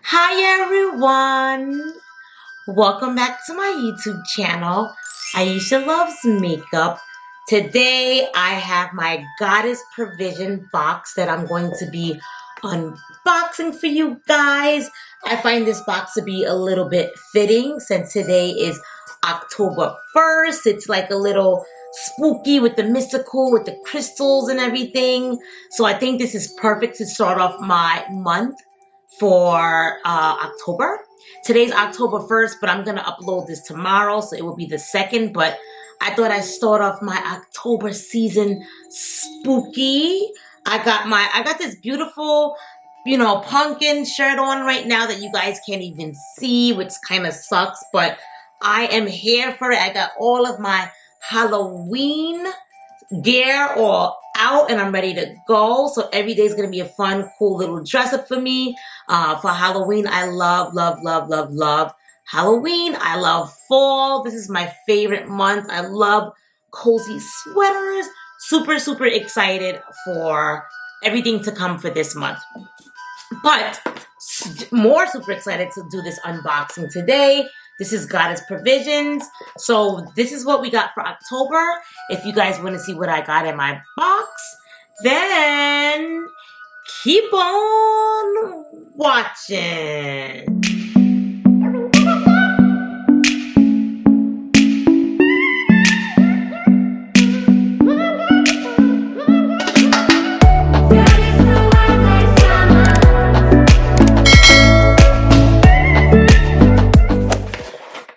Hi everyone! Welcome back to my YouTube channel. Aisha Loves Makeup. Today I have my Goddess Provision box that I'm going to be unboxing for you guys. I find this box to be a little bit fitting since today is October 1st. It's like a little spooky with the mystical, with the crystals and everything. So I think this is perfect to start off my month for October. Today's October 1st, but I'm going to upload this tomorrow, so it will be the 2nd. But I thought I'd start off my October season spooky. I got this beautiful, pumpkin shirt on right now that you guys can't even see, which kind of sucks, but I am here for it. I got all of my Halloween gear or out and I'm ready to go. So every day is going to be a fun, cool little dress up for me. For Halloween, I love, love, love, love, love Halloween. I love fall. This is my favorite month. I love cozy sweaters. Super, super excited for everything to come for this month. But more super excited to do this unboxing today. This is Goddess Provisions. So this is what we got for October. If you guys want to see what I got in my box, then keep on watching.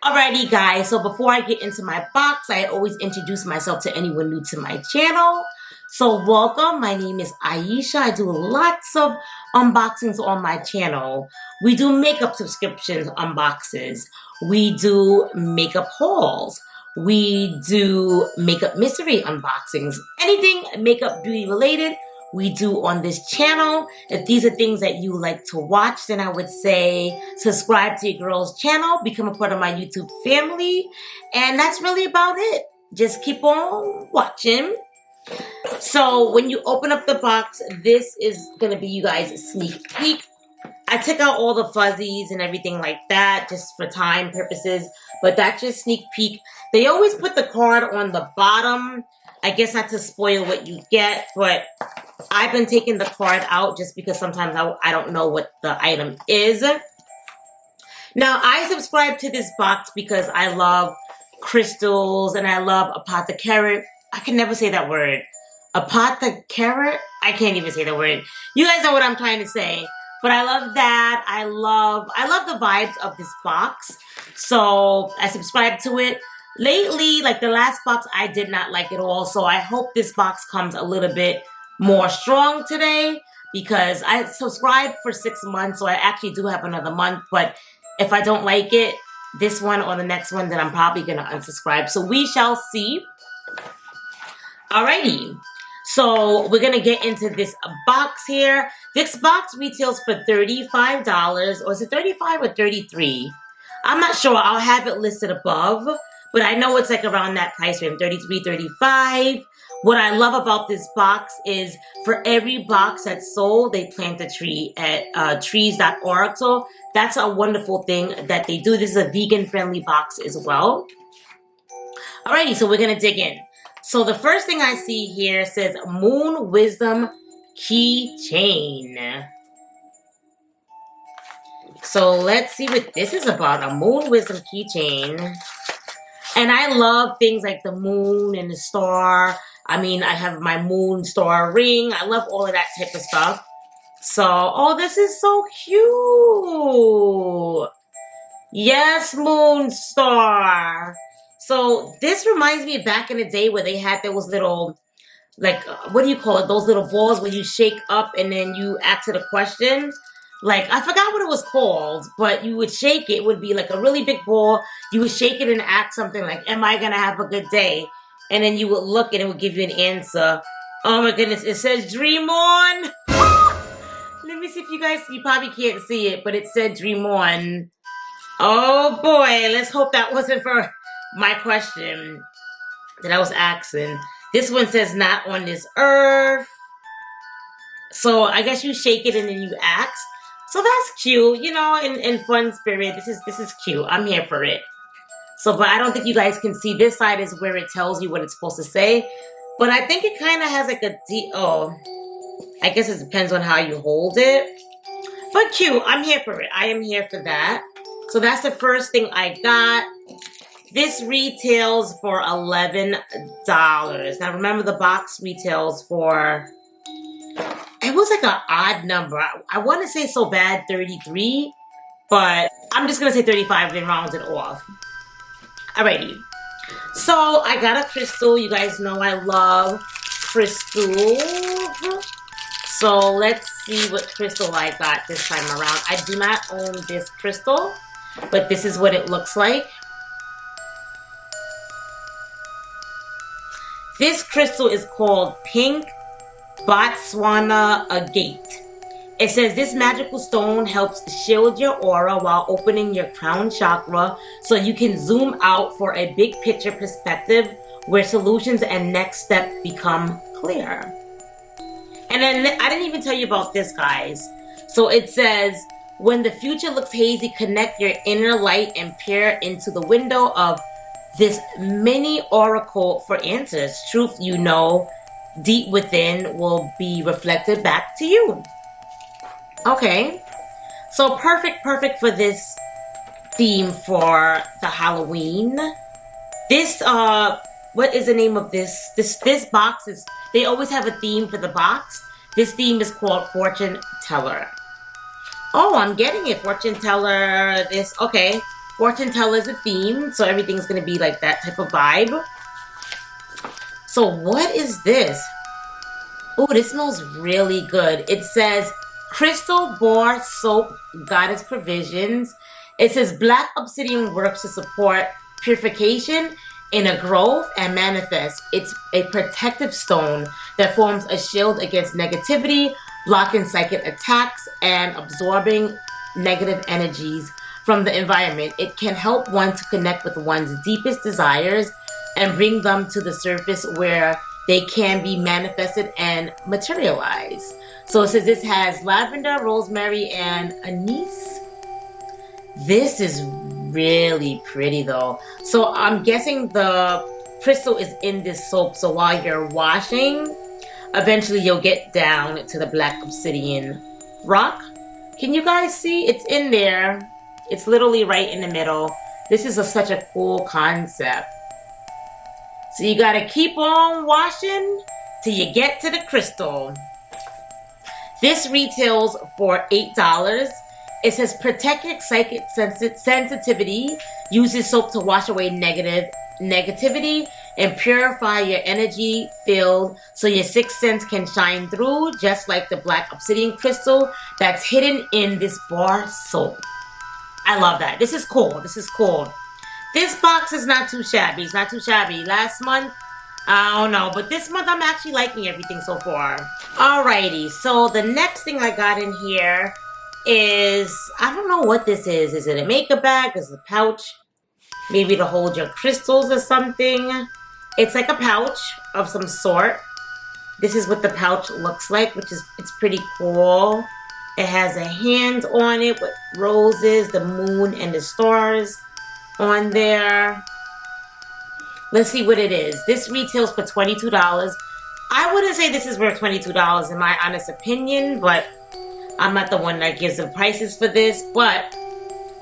Alrighty guys, so before I get into my box, I always introduce myself to anyone new to my channel. So welcome, my name is Aisha. I do lots of unboxings on my channel. We do makeup subscriptions unboxes. We do makeup hauls. We do makeup mystery unboxings. Anything makeup beauty related, we do on this channel. If these are things that you like to watch, then I would say subscribe to your girl's channel, become a part of my YouTube family, and that's really about it. Just keep on watching. So when you open up the box, this is gonna be you guys a sneak peek. I took out all the fuzzies and everything like that just for time purposes, but that's just sneak peek. They always put the card on the bottom. I guess not to spoil what you get, but I've been taking the card out just because sometimes I don't know what the item is. Now, I subscribe to this box because I love crystals and I love apothecary. I can never say that word. Apothecary? I can't even say the word. You guys know what I'm trying to say. But I love that. I love the vibes of this box. So I subscribe to it. Lately, like the last box, I did not like it all. So I hope this box comes a little bit more strong today because I subscribed for 6 months. So I actually do have another month. But if I don't like it, this one or the next one, then I'm probably going to unsubscribe. So we shall see. Alrighty. So we're going to get into this box here. This box retails for $35. Or is it $35 or $33? I'm not sure. I'll have it listed above. But I know it's like around that price range, $33, $35. What I love about this box is for every box that's sold, they plant a tree at trees.org. So that's a wonderful thing that they do. This is a vegan-friendly box as well. Alrighty, so we're going to dig in. So the first thing I see here says Moon Wisdom Keychain. So let's see what this is about. A Moon Wisdom Keychain. And I love things like the moon and the star. I mean, I have my moon star ring. I love all of that type of stuff. So, oh, this is so cute. Yes, moon star. So this reminds me of back in the day where they had those little, like, what do you call it? Those little balls where you shake up and then you answer the question. Like, I forgot what it was called, but you would shake it. It would be like a really big ball. You would shake it and ask something like, am I going to have a good day? And then you would look and it would give you an answer. Oh my goodness, it says dream on. Let me see if you probably can't see it, but it said dream on. Oh boy, let's hope that wasn't for my question that I was asking. This one says not on this earth. So I guess you shake it and then you ask. So that's cute, you know, in fun spirit. This is cute. I'm here for it. So, but I don't think you guys can see. This side is where it tells you what it's supposed to say. But I think it kind of has like a oh, I guess it depends on how you hold it. But cute. I'm here for it. I am here for that. So that's the first thing I got. This retails for $11. Now remember, the box retails for, it was like an odd number. I want to say so bad 33, but I'm just going to say 35 and round it off. Alrighty. So I got a crystal. You guys know I love crystals. So let's see what crystal I got this time around. I do not own this crystal, but this is what it looks like. This crystal is called Pink Botswana Agate. It says this magical stone helps shield your aura while opening your crown chakra so you can zoom out for a big picture perspective where solutions and next steps become clear. And then I didn't even tell you about this, guys. So it says, when the future looks hazy, connect your inner light and peer into the window of this mini oracle for answers. Truth you know deep within will be reflected back to you. Okay, so perfect for this theme for the Halloween. This, what is the name of this? This box is, they always have a theme for the box. This theme is called Fortune Teller. Oh, I'm getting it. Fortune Teller, this, okay. Fortune Teller is a theme, so everything's going to be like that type of vibe. So what is this? Oh, this smells really good. It says Crystal Bar Soap Goddess Provisions. It says Black Obsidian works to support purification, inner growth, and manifest. It's a protective stone that forms a shield against negativity, blocking psychic attacks, and absorbing negative energies from the environment. It can help one to connect with one's deepest desires and bring them to the surface where they can be manifested and materialized. So it says this has lavender, rosemary, and anise. This is really pretty though. So I'm guessing the crystal is in this soap. So while you're washing, eventually you'll get down to the black obsidian rock. Can you guys see? It's in there. It's literally right in the middle. This is such a cool concept. So you gotta keep on washing till you get to the crystal. This retails for $8. It says protect your psychic sensitivity. Use this soap to wash away negativity and purify your energy field so your sixth sense can shine through, just like the black obsidian crystal that's hidden in this bar soap. I love that. This is cool. This is cool. This box is not too shabby. It's not too shabby. Last month, I don't know. But this month, I'm actually liking everything so far. Alrighty. So the next thing I got in here is, I don't know what this is. Is it a makeup bag? Is it a pouch? Maybe to hold your crystals or something. It's like a pouch of some sort. This is what the pouch looks like, which is, it's pretty cool. It has a hand on it with roses, the moon, and the stars on there. Let's see what it is. This retails for $22. I wouldn't say this is worth $22 in my honest opinion, but I'm not the one that gives the prices for this. But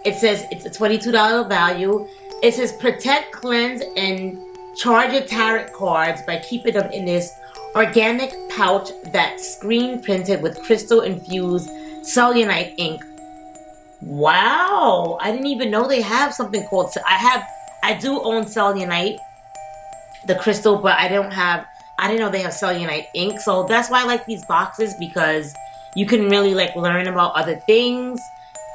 it says it's a $22 value. It says protect, cleanse, and charge your tarot cards by keeping them in this organic pouch that's screen printed with crystal infused cellulite ink. Wow, I didn't even know they have something called, I do own cellulite, the crystal, but I didn't know they have cellulite ink. So that's why I like these boxes, because you can really like learn about other things.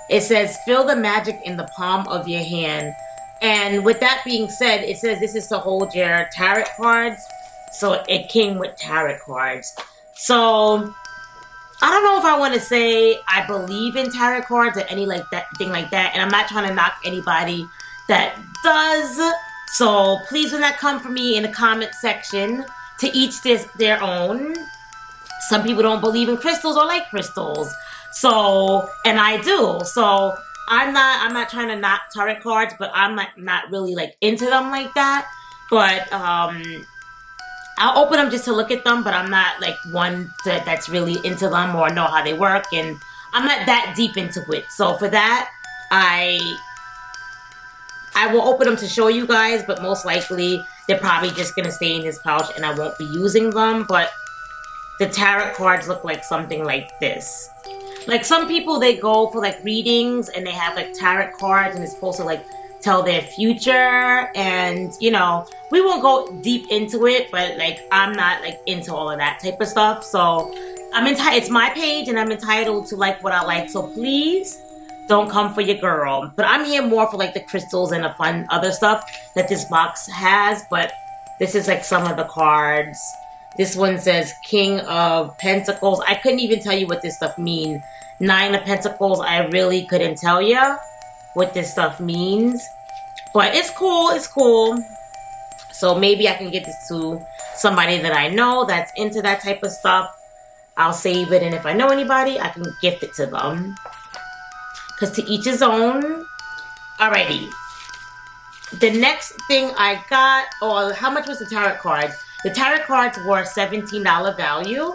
It says feel the magic in the palm of your hand. And with that being said, it says this is to hold your tarot cards. So it came with tarot cards. So I don't know if I want to say I believe in tarot cards or any like that thing like that. And I'm not trying to knock anybody that does. So please do not come for me in the comment section. To each their own. Some people don't believe in crystals or like crystals. So, and I do. So I'm not trying to knock tarot cards, but I'm not really like into them like that. But I'll open them just to look at them, but I'm not like one that's really into them or know how they work, and I'm not that deep into it. So for that, I will open them to show you guys, but most likely they're probably just gonna stay in this pouch and I won't be using them. But the tarot cards look like something like this. Like some people, they go for like readings and they have like tarot cards and it's supposed to like tell their future, and you know, we won't go deep into it, but like I'm not like into all of that type of stuff. So it's my page and I'm entitled to like what I like, so please don't come for your girl. But I'm here more for like the crystals and the fun other stuff that this box has. But this is like some of the cards. This one says King of Pentacles. I couldn't even tell you what this stuff means. Nine of Pentacles, I really couldn't tell you what this stuff means. But it's cool, it's cool. So maybe I can get this to somebody that I know that's into that type of stuff. I'll save it, and if I know anybody, I can gift it to them. Because to each his own. Alrighty. The next thing I got, or how much was the tarot cards? The tarot cards were $17 value.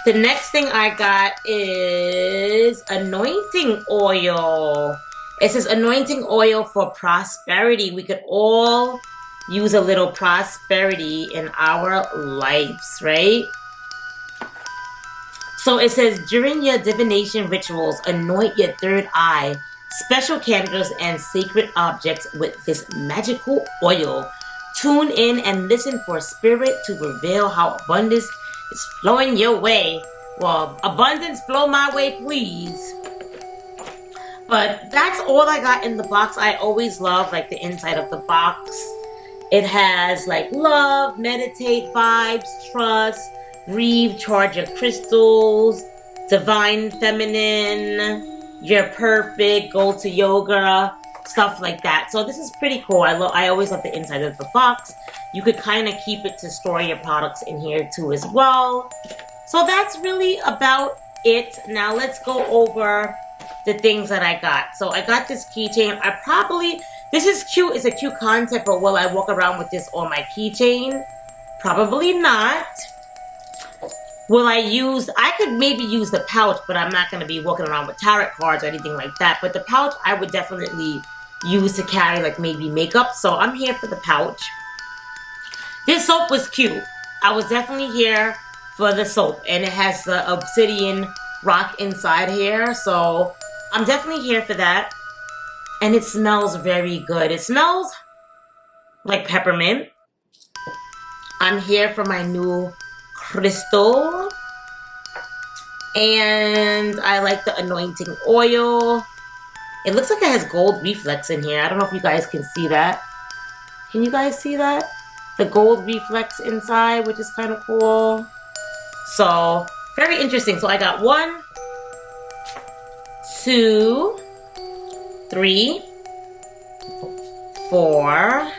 The next thing I got is anointing oil. It says anointing oil for prosperity. We could all use a little prosperity in our lives, right? So it says, during your divination rituals, anoint your third eye, special candles, and sacred objects with this magical oil. Tune in and listen for spirit to reveal how abundance is flowing your way. Well, abundance flow my way, please. But that's all I got in the box. I always love like the inside of the box. It has like love, meditate, vibes, trust, breathe, charge your crystals, divine feminine, you're perfect, go to yoga, stuff like that. So this is pretty cool. I always love the inside of the box. You could kind of keep it to store your products in here too as well. So that's really about it. Now let's go over the things that I got. So I got this keychain. This is cute. It's a cute concept, but will I walk around with this on my keychain? Probably not. I could maybe use the pouch, but I'm not going to be walking around with tarot cards or anything like that. But the pouch I would definitely use to carry like maybe makeup. So I'm here for the pouch. This soap was cute. I was definitely here for the soap. And it has the obsidian rock inside here. So I'm definitely here for that. And it smells very good. It smells like peppermint. I'm here for my new crystal. And I like the anointing oil. It looks like it has gold reflex in here. I don't know if you guys can see that. Can you guys see that? The gold reflex inside, which is kind of cool. So, very interesting. So I got 1, 2, 3, 4,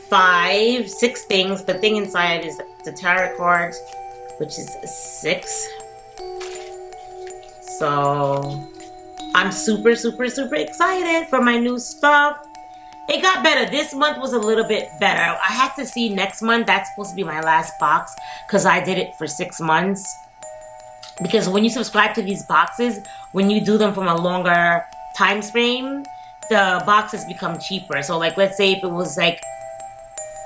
5, 6 things. The thing inside is the tarot cards, which is 6. So I'm super, super, super excited for my new stuff. It got better. This month was a little bit better. I have to see next month. That's supposed to be my last box because I did it for 6 months. Because when you subscribe to these boxes, when you do them from a longer time frame, the boxes become cheaper. So like, let's say if it was like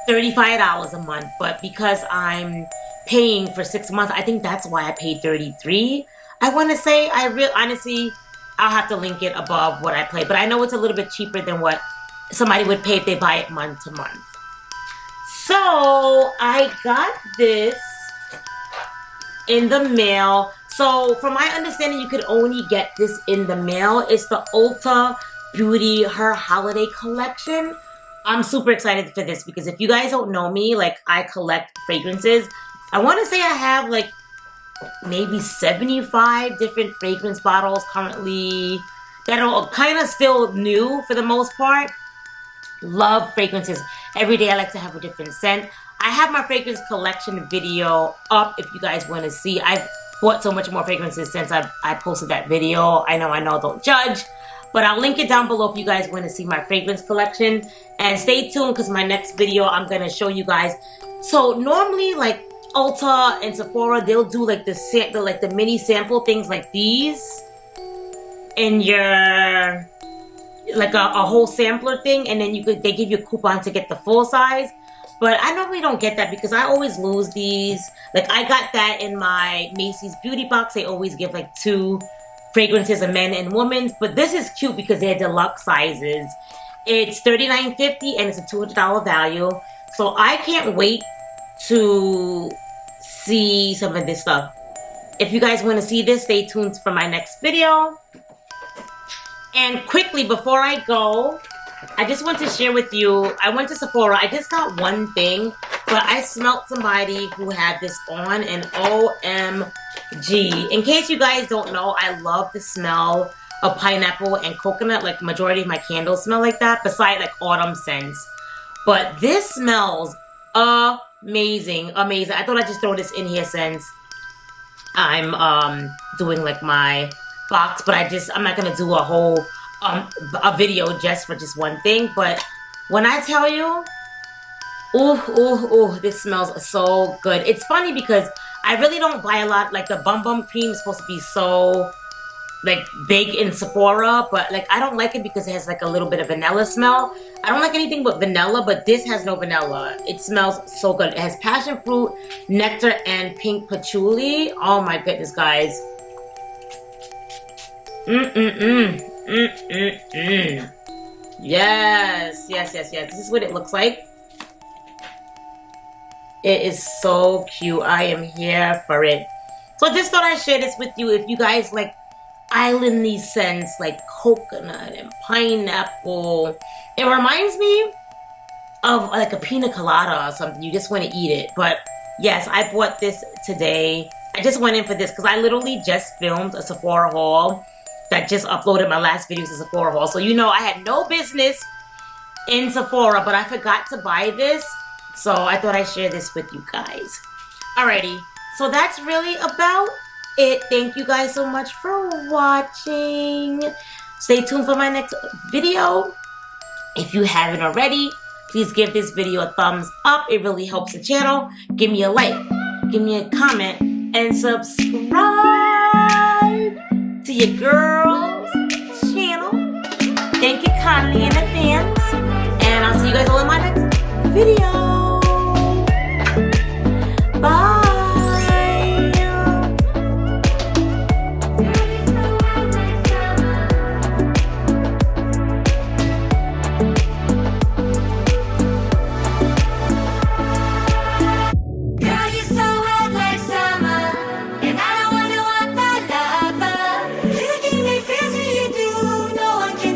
$35 a month, but because I'm paying for 6 months, I think that's why I paid $33. I want to say, honestly, I'll have to link it above what I play, but I know it's a little bit cheaper than what somebody would pay if they buy it month to month. So I got this in the mail. So from my understanding, you could only get this in the mail. It's the Ulta Beauty Her Holiday Collection. I'm super excited for this because if you guys don't know me, like I collect fragrances. I want to say I have like maybe 75 different fragrance bottles currently that are kind of still new for the most part. Love fragrances. Every day I like to have a different scent. I have my fragrance collection video up if you guys want to see. I've bought so much more fragrances since I posted that video. I know, don't judge. But I'll link it down below if you guys want to see my fragrance collection. And stay tuned because my next video I'm going to show you guys. So normally like Ulta and Sephora, they'll do like the mini sample things like these in your like a whole sampler thing, and then they give you a coupon to get the full size. But I normally don't get that because I always lose these. Like I got that in my Macy's beauty box. They always give like 2 fragrances, a men and women's. But this is cute because they're deluxe sizes. It's $39.50 and it's a $200 value. So I can't wait to see some of this stuff. If you guys want to see this, stay tuned for my next video. And quickly, before I go, I just want to share with you, I went to Sephora. I just got one thing, but I smelt somebody who had this on, and OMG. In case you guys don't know, I love the smell of pineapple and coconut. Like, majority of my candles smell like that, besides like autumn scents. But this smells amazing, amazing. I thought I'd just throw this in here since I'm doing like my box, but I'm not gonna do a whole a video just for just one thing. But when I tell you, ooh, this smells so good. It's funny because I really don't buy a lot. Like the Bum Bum cream is supposed to be so like big in Sephora, but like I don't like it because it has like a little bit of vanilla smell. I don't like anything but vanilla, but this has no vanilla. It smells so good. It has passion fruit, nectar, and pink patchouli. Oh my goodness, guys. Yes. This is what it looks like. It is so cute. I am here for it. So I just thought I'd share this with you. If you guys like islandy scents like coconut and pineapple, it reminds me of like a pina colada or something. You just want to eat it. But yes, I bought this today. I just went in for this because I literally just filmed a Sephora haul that just uploaded my last video to Sephora haul. So you know I had no business in Sephora, but I forgot to buy this. So I thought I'd share this with you guys. Alrighty, so that's really about it. Thank you guys so much for watching. Stay tuned for my next video. If you haven't already, please give this video a thumbs up. It really helps the channel. Give me a like, give me a comment, and subscribe to your girl's channel. Thank you kindly in advance. And I'll see you guys all in my next video. Bye.